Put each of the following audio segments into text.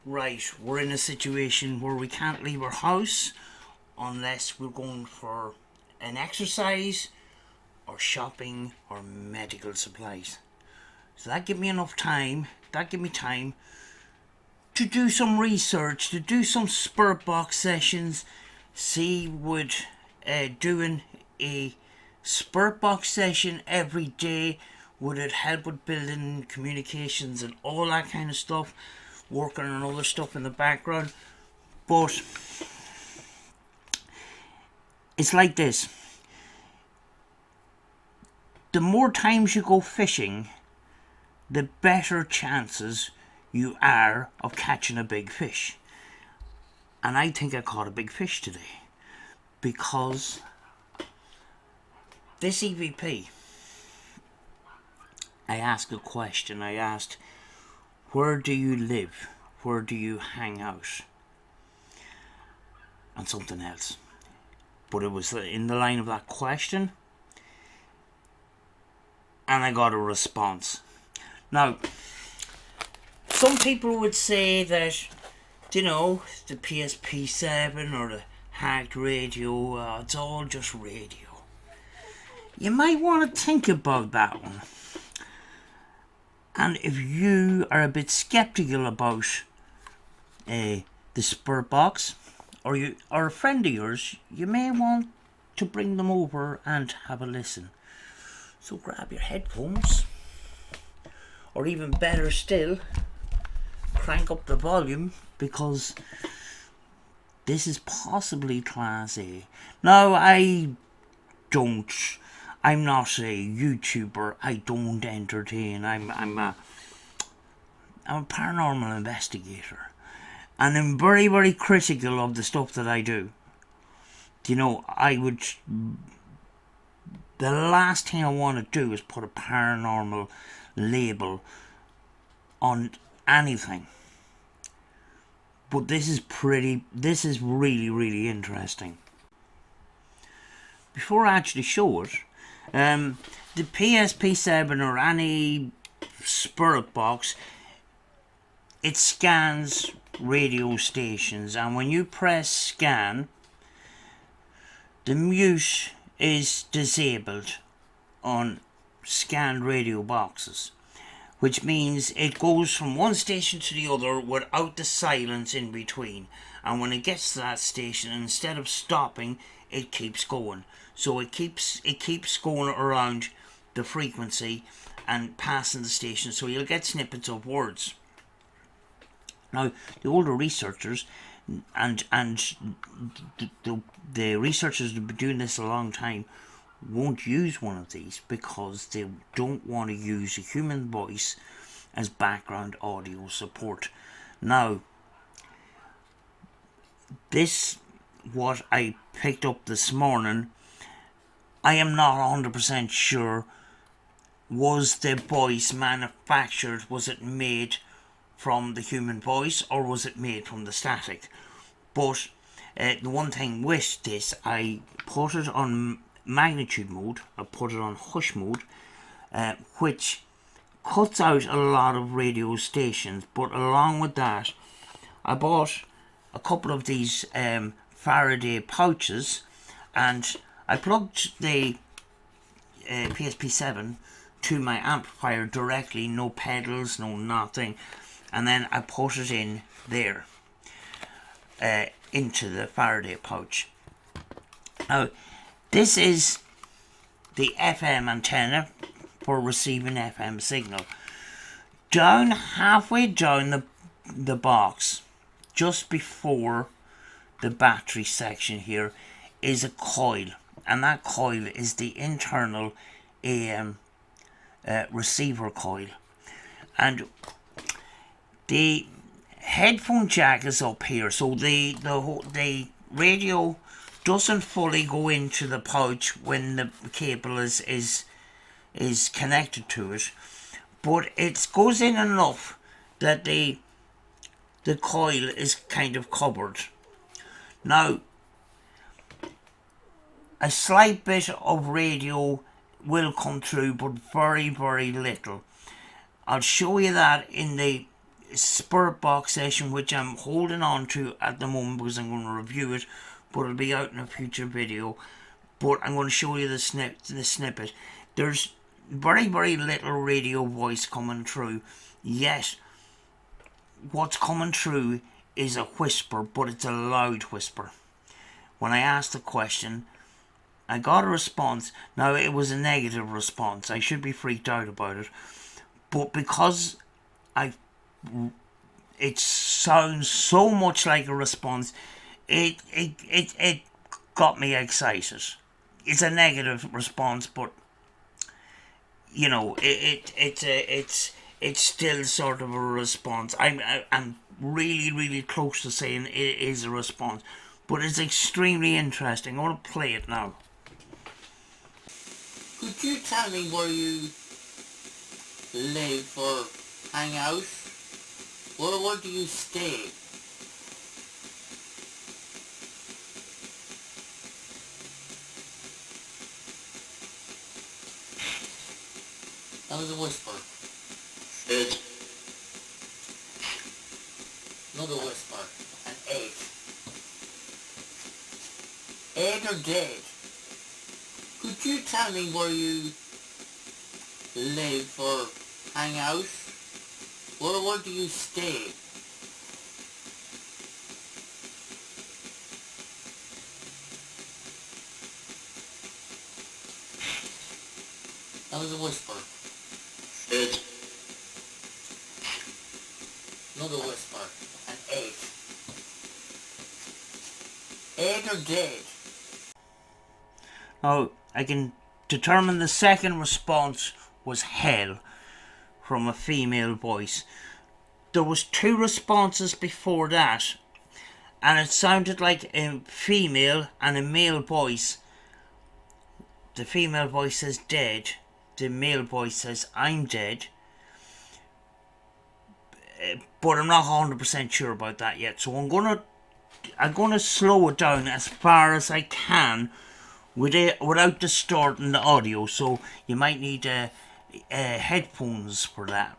Right, we're in a situation where we can't leave our house unless we're going for an exercise or shopping or medical supplies. So that give me enough time. That give me time to do some research, to do some spirit box sessions. See, would doing a spirit box session every day, would it help with building communications and all that kind of stuff? Working on other stuff in the background, but it's like this: the more times you go fishing, the better chances you are of catching a big fish. And I think I caught a big fish today because this EVP, I asked a question. I asked, where do you live? Where do you hang out? And something else. But it was in the line of that question, and I got a response. Now, some people would say that, the PSP7 or the hacked radio, it's all just radio. You might want to think about that one. And if you are a bit skeptical about the spirit box, or a friend of yours, you may want to bring them over and have a listen. So grab your headphones, or even better still, crank up the volume, because this is possibly Class A. Now, I'm not a YouTuber. I don't entertain. I'm a paranormal investigator, and I'm very, very critical of the stuff that I do. The last thing I want to do is put a paranormal label on anything. But this is really, really interesting. Before I actually show it, the PSP7 or any spirit box, it scans radio stations, and when you press scan, the mute is disabled on scanned radio boxes, which means it goes from one station to the other without the silence in between. And when it gets to that station, instead of stopping, it keeps going. So it keeps going around the frequency and passing the station, so you'll get snippets of words. Now, the older researchers and the researchers that have been doing this a long time won't use one of these because they don't want to use a human voice as background audio support. Now, what I picked up this morning, I am not 100% sure. Was the voice manufactured? Was it made from the human voice, or was it made from the static? But the one thing with this, I put it on magnitude mode, I put it on hush mode, which cuts out a lot of radio stations. But along with that, I bought a couple of these Faraday pouches, and I plugged the PSP7 to my amplifier directly, no pedals, no nothing, and then I put it in there into the Faraday pouch. Now, this is the FM antenna for receiving FM signal. Down halfway down the box, just before the battery section here, is a coil, and that coil is the internal AM receiver coil, and the headphone jack is up here, so the radio doesn't fully go into the pouch when the cable is connected to it, but it goes in enough that the coil is kind of covered. Now, a slight bit of radio will come through, but very, very little. I'll show you that in the Spirit Box session, which I'm holding on to at the moment because I'm going to review it, but it'll be out in a future video. But I'm going to show you the snippet. There's very, very little radio voice coming through. Yet, what's coming through is a whisper, but it's a loud whisper. When I asked the question, I got a response. Now, it was a negative response. I should be freaked out about it. But because it sounds so much like a response, it got me excited. It's a negative response, but you know, it's still sort of a response. I'm really close to saying it is a response, but it's extremely interesting. I want to play it now. Could you tell me where you live or hang out? Where do you stay? That was a whisper. Dead. Another whisper. An 8. 8 or dead? Could you tell me where you live or hang out? Where do you stay? That was a whisper. Dead. Another whisper. An 8. 8 or dead? Now, I can determine the second response was hell from a female voice. There was 2 responses before that, and it sounded like a female and a male voice. The female voice says dead. The male voice says I'm dead. But I'm not 100% sure about that yet. So I'm gonna slow it down as far as I can without distorting the audio. So you might need headphones for that.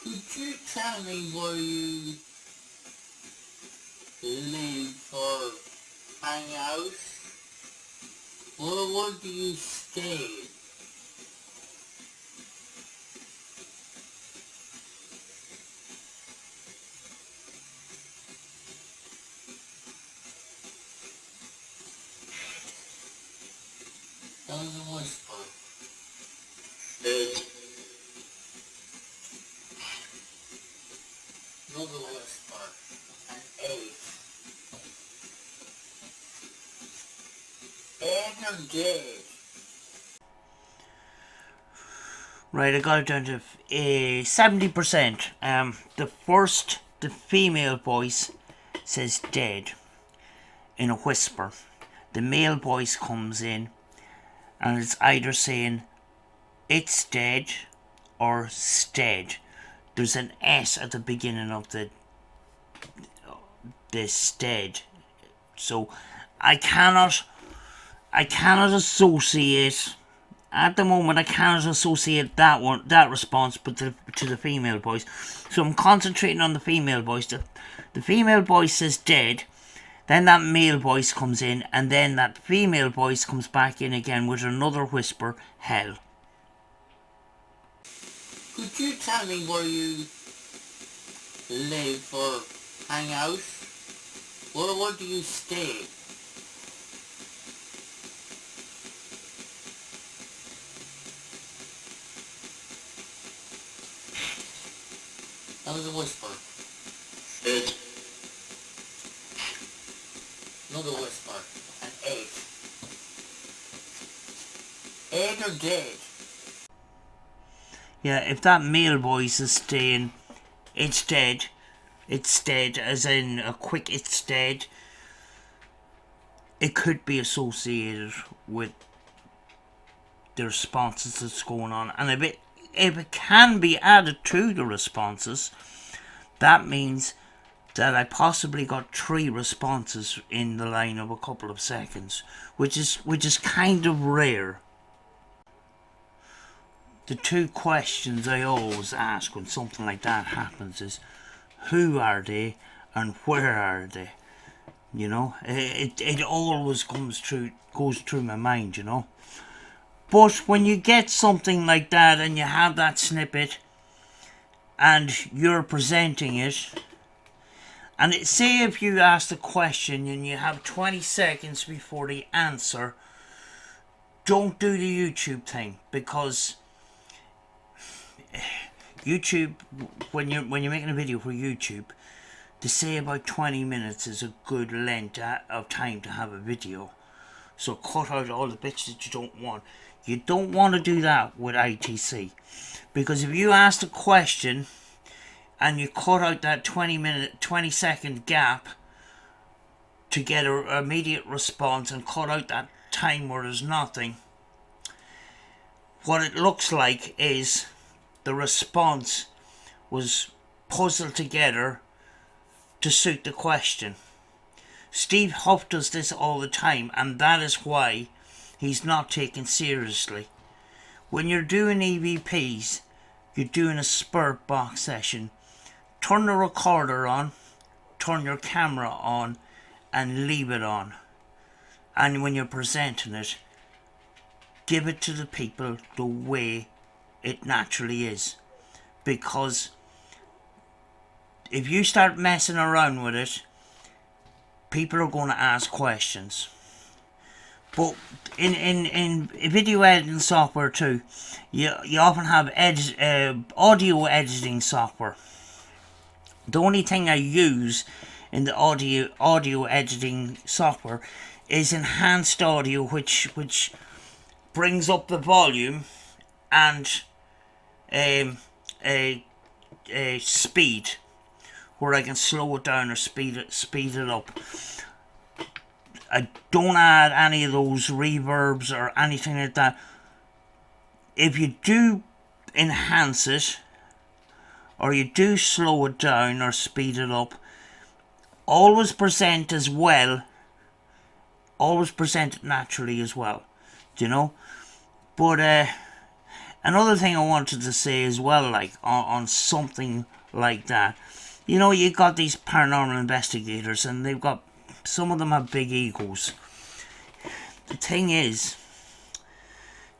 Could you tell me where you live or hang out? Where do you stay? That was a whisper. Dead. Another whisper. An 8. 8 or dead? Right, I got it down to 70%. The female voice says dead in a whisper. The male voice comes in and it's either saying it's dead or stead. There's an S at the beginning of the stead. So I cannot associate at the moment. I cannot associate that response, but to the female voice. So I'm concentrating on the female voice. The female voice says dead. Then that male voice comes in, and then that female voice comes back in again with another whisper, hell. Could you tell me where you live or hang out? Where do you stay? That was a whisper. Dead. Another whisper. An 8. 8 or dead? Yeah, if that male voice is saying it's dead, as in a quick it's dead, it could be associated with the responses that's going on. And if it can be added to the responses, that means that I possibly got 3 responses in the line of a couple of seconds, which is kind of rare. the two questions I always ask when something like that happens is, who are they and where are they? You know, it always goes through my mind, you know. But when you get something like that and you have that snippet and you're presenting it, and say if you ask the question and you have 20 seconds before the answer, don't do the YouTube thing, because YouTube, when you're making a video for YouTube, they say about 20 minutes is a good length of time to have a video. So cut out all the bits that you don't want. You don't want to do that with ITC, because if you ask a question and you cut out that 20 second gap to get an immediate response and cut out that time where there's nothing, what it looks like is the response was puzzled together to suit the question. Steve Huff does this all the time, and that is why he's not taken seriously. When you're doing EVPs, you're doing a spirit box session. Turn the recorder on, turn your camera on, and leave it on. And when you're presenting it, give it to the people the way it naturally is. Because if you start messing around with it, people are going to ask questions. But in video editing software too, you often have audio editing software. The only thing I use in the audio editing software is enhanced audio, which brings up the volume and a speed, where I can slow it down or speed it up. I don't add any of those reverbs or anything like that. If you do enhance it, or you do slow it down or speed it up, always present as well. Always present it naturally as well. Do you know? But another thing I wanted to say as well, like on something like that, you know, you got these paranormal investigators, and they've got, some of them have big egos. The thing is,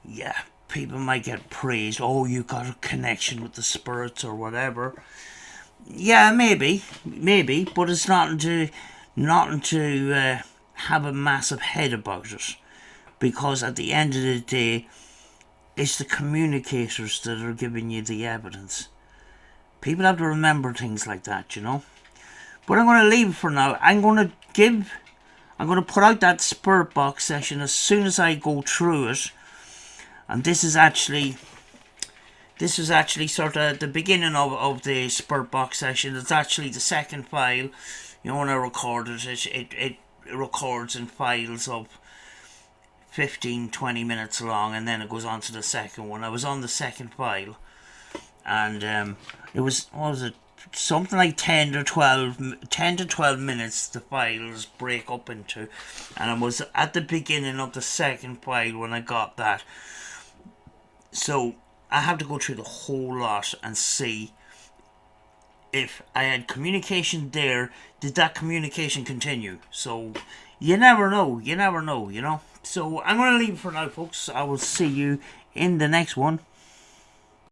yeah, people might get praised. Oh, you got a connection with the spirits or whatever. Yeah, maybe, but it's not to have a massive head about it, because at the end of the day, it's the communicators that are giving you the evidence. People have to remember things like that, you know. But I'm going to leave it for now. I'm going to put out that spirit box session as soon as I go through it. And this is actually sort of the beginning of the spirit box session. It's actually the second file. You know, when I recorded it, it records in files of 15-20 minutes long, and then it goes on to the second one. I was on the second file, and it was, what was it, something like 10 to 12 minutes the files break up into, and I was at the beginning of the second file when I got that. So I have to go through the whole lot and see if I had communication there. Did that communication continue? So you never know, you know. So I'm going to leave it for now, folks. I will see you in the next one.